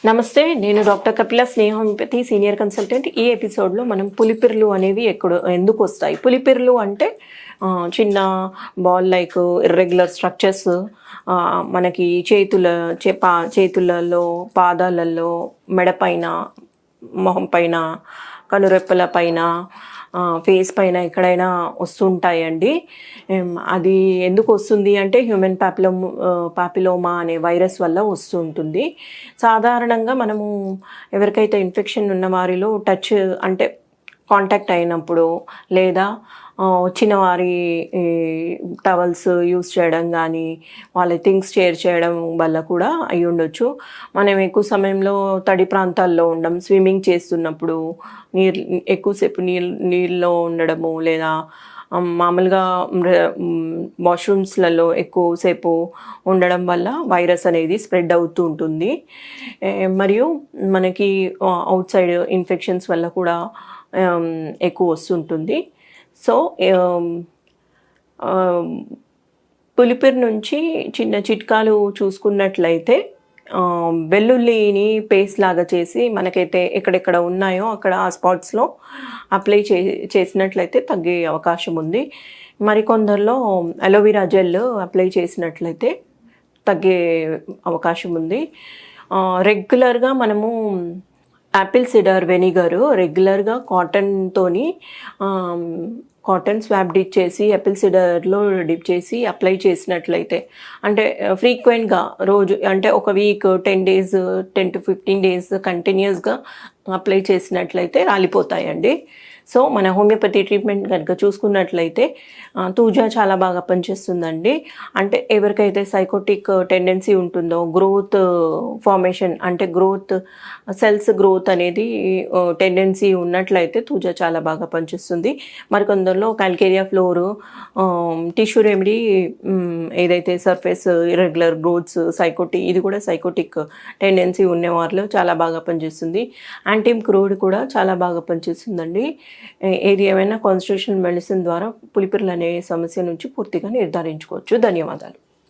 నమస్తే, నేను డాక్టర్ కపిల స్నేహ homeopathy senior consultant. ఈ ఎపిసోడ్లో మనం పులిపిర్లు అనేవి ఎందుకు వస్తాయి. పులిపిర్లు అంటే చిన్న బాల్ లైక్ ఇర్రెగ్యులర్ స్ట్రక్చర్స్ మనకి చేతులలో, పాదాలలో, మెడపైన, మొహం పైన, కనురెప్పల పైన, ఫేస్ పైన ఎక్కడైనా వస్తుంటాయండి. అది ఎందుకు వస్తుంది అంటే హ్యూమన్ పాపిలోమా అనే వైరస్ వల్ల వస్తుంటుంది. సాధారణంగా మనము ఎవరికైతే ఇన్ఫెక్షన్ ఉన్న వారిలో అంటే కాంటాక్ట్ అయినప్పుడు, లేదా వచ్చిన వారి టవల్స్ యూస్ చేయడం కానీ, వాళ్ళ థింగ్స్ షేర్ చేయడం వల్ల కూడా అయి ఉండొచ్చు. మనం ఎక్కువ సమయంలో తడి ప్రాంతాల్లో ఉండడం, స్విమ్మింగ్ చేస్తున్నప్పుడు ఎక్కువసేపు నీళ్ళలో ఉండడము, లేదా మామూలుగా వాష్రూమ్స్లలో ఎక్కువసేపు ఉండడం వల్ల వైరస్ అనేది స్ప్రెడ్ అవుతూ ఉంటుంది. మరియు మనకి అవుట్ సైడ్ ఇన్ఫెక్షన్స్ వల్ల కూడా ఎక్కువ వస్తుంటుంది. సో పులిపిరి నుంచి చిన్న చిట్కాలు చూసుకున్నట్లయితే, వెల్లుల్లిని పేస్ట్ లాగా చేసి మనకైతే ఎక్కడెక్కడ ఉన్నాయో అక్కడ ఆ స్పాట్స్లో అప్లై చేసినట్లయితే తగ్గే అవకాశం ఉంది. మరికొందరిలో అలోవెరా జెల్ అప్లై చేసినట్లయితే తగ్గే అవకాశం ఉంది. రెగ్యులర్గా మనము యాపిల్ సిడర్ వెనిగరు రెగ్యులర్గా కాటన్ స్వాబ్ డిప్ చేసి యాపిల్ సిడర్లో డిప్ చేసి అప్లై చేసినట్లయితే, అంటే ఫ్రీక్వెంట్గా రోజు అంటే ఒక వీక్ 10 days 10 to 15 days కంటిన్యూస్గా అప్లై చేసినట్లయితే రాలిపోతాయండి. సో మన హోమియోపతి ట్రీట్మెంట్ కనుక చూసుకున్నట్లయితే తూజా చాలా బాగా పనిచేస్తుందండి. అంటే ఎవరికైతే సైకోటిక్ టెండెన్సీ ఉంటుందో, గ్రోత్ ఫార్మేషన్ అంటే సెల్స్ గ్రోత్ అనేది టెండెన్సీ ఉన్నట్లయితే తూజా చాలా బాగా పనిచేస్తుంది. మరికొందరిలో కాల్కేరియా ఫ్లోరు, టిష్యూ రెమెడీ, ఏదైతే సర్ఫేస్ ఇర్రెగ్యులర్ గ్రోత్స్, ఇది కూడా సైకోటిక్ టెండెన్సీ ఉన్నవారిలో చాలా బాగా పనిచేస్తుంది. యాంటీమ్ క్రూడ్ కూడా చాలా బాగా పనిచేస్తుందండి. ఏది ఏమైనా కాన్స్టిట్యూషనల్ మెడిసిన్ ద్వారా పులిపిర్లు అనే సమస్య నుంచి పూర్తిగా నిర్ధారించుకోవచ్చు. ధన్యవాదాలు.